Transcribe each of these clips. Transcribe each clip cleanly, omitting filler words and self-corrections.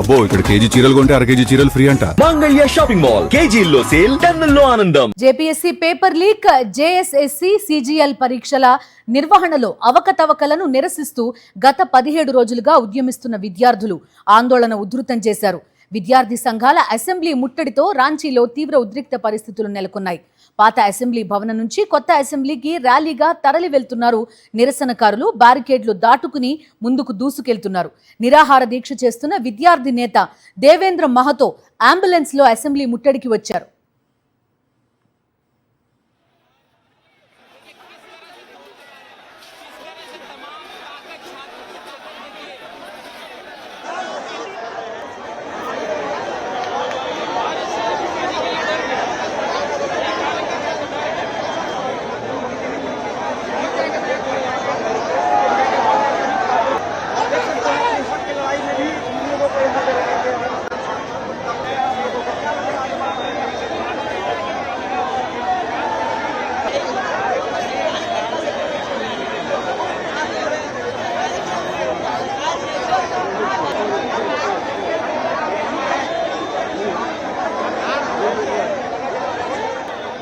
అబ్బో ఇక్కడ కేజీ చీరలు కొంటే అర కేజీ చీరలు ఫ్రీ అంట. మంగళ్య షాపింగ్ మాల్ కేజీల్లో సేల్, టన్నుల్లో ఆనందం. JPSC paper leak, JSSC CGL పరీక్షల నిర్వహణలో అవకతవకలను నిరసిస్తూ గత 17 రోజులుగా ఉద్యమిస్తున్న విద్యార్థులు ఆందోళన ఉధృతం చేశారు. విద్యార్థి సంఘాల అసెంబ్లీ ముట్టడితో రాంచీలో తీవ్ర ఉద్రిక్త పరిస్థితులు నెలకొన్నాయి. పాత అసెంబ్లీ భవనం నుంచి కొత్త అసెంబ్లీకి ర్యాలీగా తరలి వెళ్తున్నారు నిరసనకారులు. బ్యారికేడ్లు దాటుకుని ముందుకు దూసుకెళ్తున్నారు. నిరాహార దీక్ష చేస్తున్న విద్యార్థి నేత దేవేంద్ర మహతో అంబులెన్స్ లో అసెంబ్లీ ముట్టడికి వచ్చారు.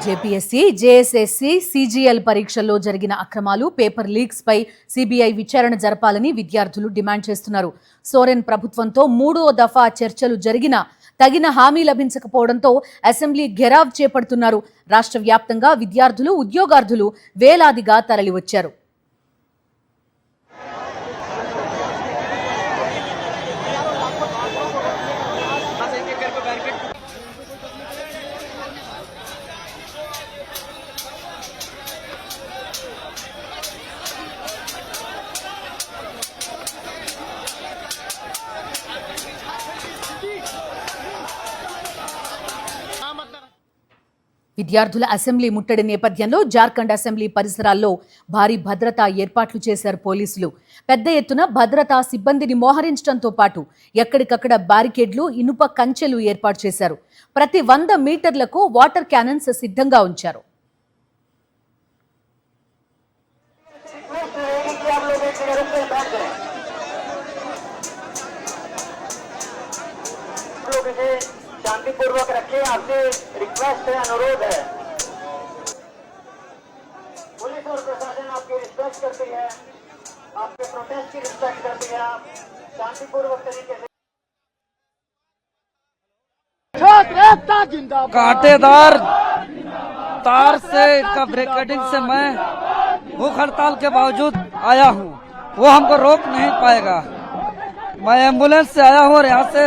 జేపీఎస్సీ, జేఎస్ఎస్సీ, సీజీఎల్ పరీక్షల్లో జరిగిన అక్రమాలు, పేపర్ లీక్స్ పై సిబిఐ విచారణ జరపాలని విద్యార్థులు డిమాండ్ చేస్తున్నారు. సోరెన్ ప్రభుత్వంతో 3వ దఫా చర్చలు జరిగినా తగిన హామీ లభించకపోవడంతో అసెంబ్లీ ఘెరావ్ చేపడుతున్నారు. రాష్ట్ర వ్యాప్తంగా విద్యార్థులు, ఉద్యోగార్థులు వేలాదిగా తరలివచ్చారు. విద్యార్థుల అసెంబ్లీ ముట్టడి నేపథ్యంలో జార్ఖండ్ అసెంబ్లీ పరిసరాల్లో భారీ భద్రతా ఏర్పాట్లు చేశారు పోలీసులు. పెద్ద ఎత్తున భద్రతా సిబ్బందిని మోహరించడంతో పాటు ఎక్కడికక్కడ బ్యారికేడ్లు, ఇనుప కంచెలు ఏర్పాటు చేశారు. ప్రతి 100 మీటర్లకు వాటర్ క్యానన్స్ సిద్ధంగా ఉంచారు. शांतिपूर्वक रखें, आपसे रिक्वेस्ट है, अनुरोध है. पुलिस और प्रशासन आपकी रिस्पेक्ट करती है, आपके प्रोटेस्ट की रिस्पेक्ट करती है. आप शांतिपूर्वक तरीके से कांटेदार तार से का ब्रेकेटिंग से मैं भूख हड़ताल के बावजूद आया हूँ, वो हमको रोक नहीं पाएगा. मैं एम्बुलेंस से आया हूँ और यहाँ से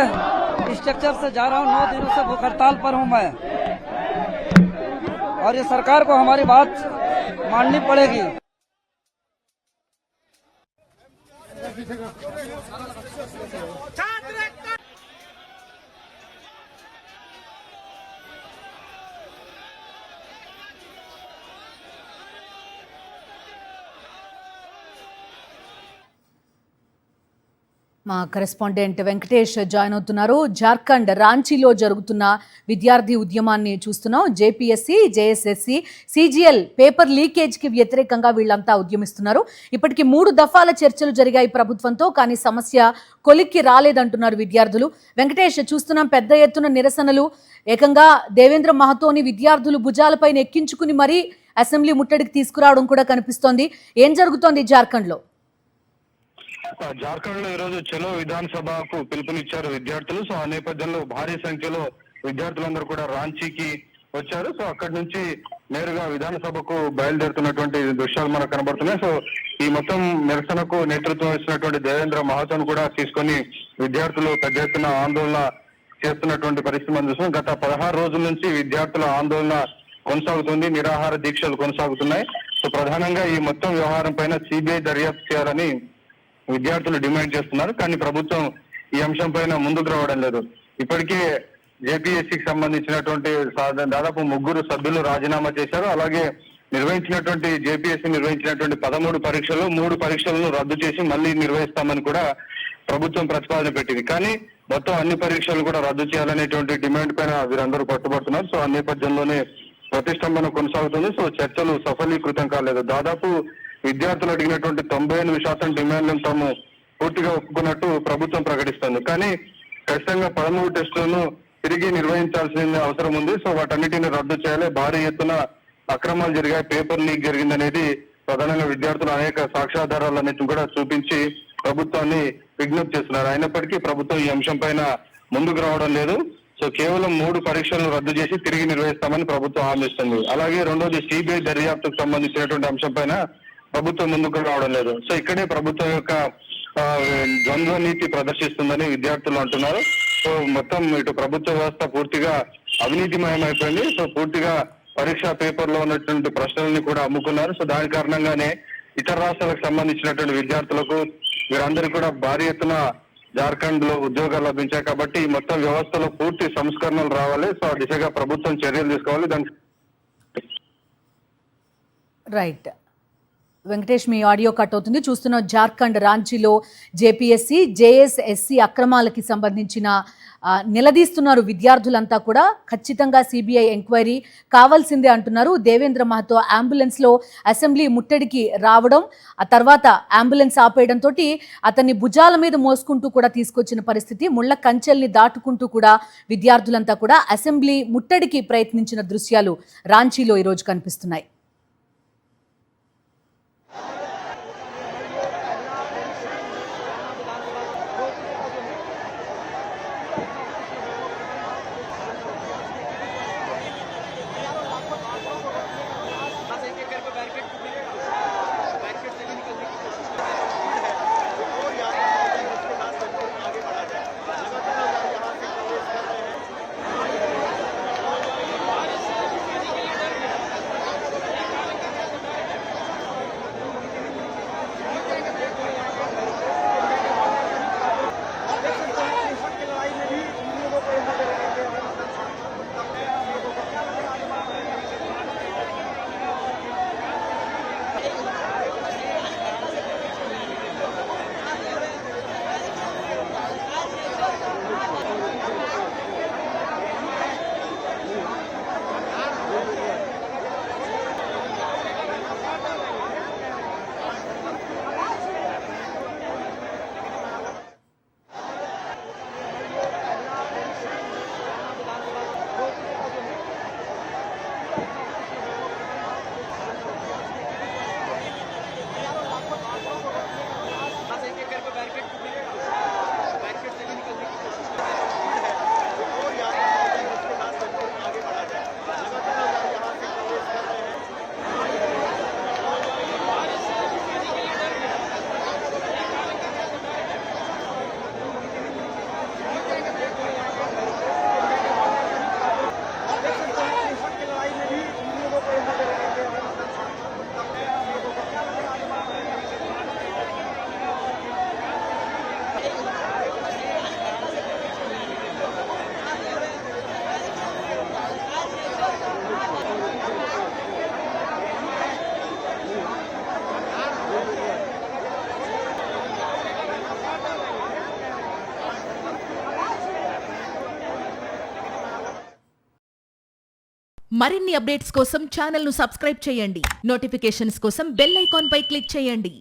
स्ट्रक्चर से जा रहा हूँ. 9 दिनों से भूख हड़ताल पर हूँ मैं, और ये सरकार को हमारी बात माननी पड़ेगी. మా కరెస్పాండెంట్ వెంకటేష్ జాయిన్ అవుతున్నారు. జార్ఖండ్ రాంచీలో జరుగుతున్న విద్యార్థి ఉద్యమాన్ని చూస్తున్నాం. జేపీఎస్సీ, జేఎస్ఎస్సీ, సీజీఎల్ పేపర్ లీకేజ్కి వ్యతిరేకంగా వీళ్ళంతా ఉద్యమిస్తున్నారు. ఇప్పటికీ 3 దఫాల చర్చలు జరిగాయి ప్రభుత్వంతో, కానీ సమస్య కొలిక్కి రాలేదంటున్నారు విద్యార్థులు. వెంకటేష్, చూస్తున్నాం పెద్ద ఎత్తున నిరసనలు, ఏకంగా దేవేంద్ర మహతోని విద్యార్థులు భుజాలపైన ఎక్కించుకుని మరీ అసెంబ్లీ ముట్టడికి తీసుకురావడం కూడా కనిపిస్తోంది. ఏం జరుగుతోంది జార్ఖండ్లో? జార్ఖండ్ లో ఈరోజు చలో విధానసభకు పిలుపునిచ్చారు విద్యార్థులు. సో ఆ నేపథ్యంలో భారీ సంఖ్యలో విద్యార్థులందరూ కూడా రాంచీకి వచ్చారు. సో అక్కడి నుంచి నేరుగా విధానసభకు బయలుదేరుతున్నటువంటి దృశ్యాలు మనకు కనబడుతున్నాయి. సో ఈ మొత్తం నిరసనకు నేతృత్వం ఇచ్చినటువంటి దేవేంద్ర మహతోను కూడా తీసుకొని విద్యార్థులు పెద్ద ఎత్తున ఆందోళన చేస్తున్నటువంటి పరిస్థితి మనం చూస్తున్నాం. గత 16 రోజుల నుంచి విద్యార్థుల ఆందోళన కొనసాగుతుంది, నిరాహార దీక్షలు కొనసాగుతున్నాయి. సో ప్రధానంగా ఈ మొత్తం వ్యవహారం పైన సిబిఐ దర్యాప్తు చేయాలని విద్యార్థులు డిమాండ్ చేస్తున్నారు. కానీ ప్రభుత్వం ఈ అంశం పైన ముందుకు రావడం లేదు. ఇప్పటికే జేపీఎస్సీకి సంబంధించినటువంటి దాదాపు 3 సభ్యులు రాజీనామా చేశారు. అలాగే జేపీఎస్సీ నిర్వహించినటువంటి 13 పరీక్షలు 3 పరీక్షలను రద్దు చేసి మళ్ళీ నిర్వహిస్తామని కూడా ప్రభుత్వం ప్రతిపాదన పెట్టింది. కానీ మొత్తం అన్ని పరీక్షలు కూడా రద్దు చేయాలనేటువంటి డిమాండ్ పైన వీరందరూ పట్టుబడుతున్నారు. సో ఆ నేపథ్యంలోనే ప్రతిష్టంభన కొనసాగుతుంది. సో చర్చలు సఫలీకృతం కాలేదు. దాదాపు విద్యార్థులు అడిగినటువంటి 98% డిమాండ్లను తాము పూర్తిగా ఒప్పుకున్నట్టు ప్రభుత్వం ప్రకటిస్తుంది. కానీ ఖచ్చితంగా 13 టెస్టులను తిరిగి నిర్వహించాల్సిన అవసరం ఉంది. సో వాటన్నిటిని రద్దు చేయాలి. భారీ ఎత్తున అక్రమాలు జరిగాయి, పేపర్ లీక్ జరిగిందనేది ప్రధానంగా విద్యార్థులు అనేక సాక్ష్యాధారాలన్నింటిని కూడా చూపించి ప్రభుత్వాన్ని విజ్ఞప్తి చేస్తున్నారు. అయినప్పటికీ ప్రభుత్వం ఈ అంశం పైన ముందుకు రావడం లేదు. సో కేవలం 3 పరీక్షలను రద్దు చేసి తిరిగి నిర్వహిస్తామని ప్రభుత్వం హామీ ఇస్తుంది. అలాగే రెండోది సిబిఐ దర్యాప్తుకు సంబంధించినటువంటి అంశం పైన ప్రభుత్వం ముందుకు రావడం లేదు. సో ఇక్కడే ప్రభుత్వం యొక్క ద్వంద్వ నీతి ప్రదర్శిస్తుందని విద్యార్థులు అంటున్నారు. సో మొత్తం ఇటు ప్రభుత్వ వ్యవస్థ పూర్తిగా అవినీతిమయమైపోయింది. సో పూర్తిగా పరీక్షా పేపర్ లో ఉన్నటువంటి ప్రశ్నల్ని కూడా అమ్ముకున్నారు. సో దాని కారణంగానే ఇతర రాష్ట్రాలకు సంబంధించినటువంటి విద్యార్థులకు వీరందరికీ కూడా భారీ ఎత్తున జార్ఖండ్ లో ఉద్యోగాలు లభించాయి. కాబట్టి మొత్తం వ్యవస్థలో పూర్తి సంస్కరణలు రావాలి. సో ఆ దిశగా ప్రభుత్వం చర్యలు తీసుకోవాలి. దానికి రైట్ వెంకటేష్, మీ ఆడియో కట్ అవుతుంది. చూస్తున్న జార్ఖండ్ రాంచీలో జేపీఎస్సీ జేఎస్ఎస్సీ అక్రమాలకి సంబంధించిన నిలదీస్తున్నారు విద్యార్థులంతా కూడా. ఖచ్చితంగా సిబిఐ ఎంక్వైరీ కావాల్సిందే అంటున్నారు. దేవేంద్ర మహతో అంబులెన్స్లో అసెంబ్లీ ముట్టడికి రావడం, ఆ తర్వాత అంబులెన్స్ ఆపేయడంతో అతన్ని భుజాల మీద మోసుకుంటూ కూడా తీసుకొచ్చిన పరిస్థితి. ముళ్ళ కంచెల్ని దాటుకుంటూ కూడా విద్యార్థులంతా కూడా అసెంబ్లీ ముట్టడికి ప్రయత్నించిన దృశ్యాలు రాంచీలో ఈరోజు కనిపిస్తున్నాయి. మరిన్ని అప్డేట్స్ కోసం ఛానల్ను సబ్స్క్రైబ్ చేయండి. నోటిఫికేషన్స్ కోసం బెల్ ఐకాన్ పై క్లిక్ చేయండి.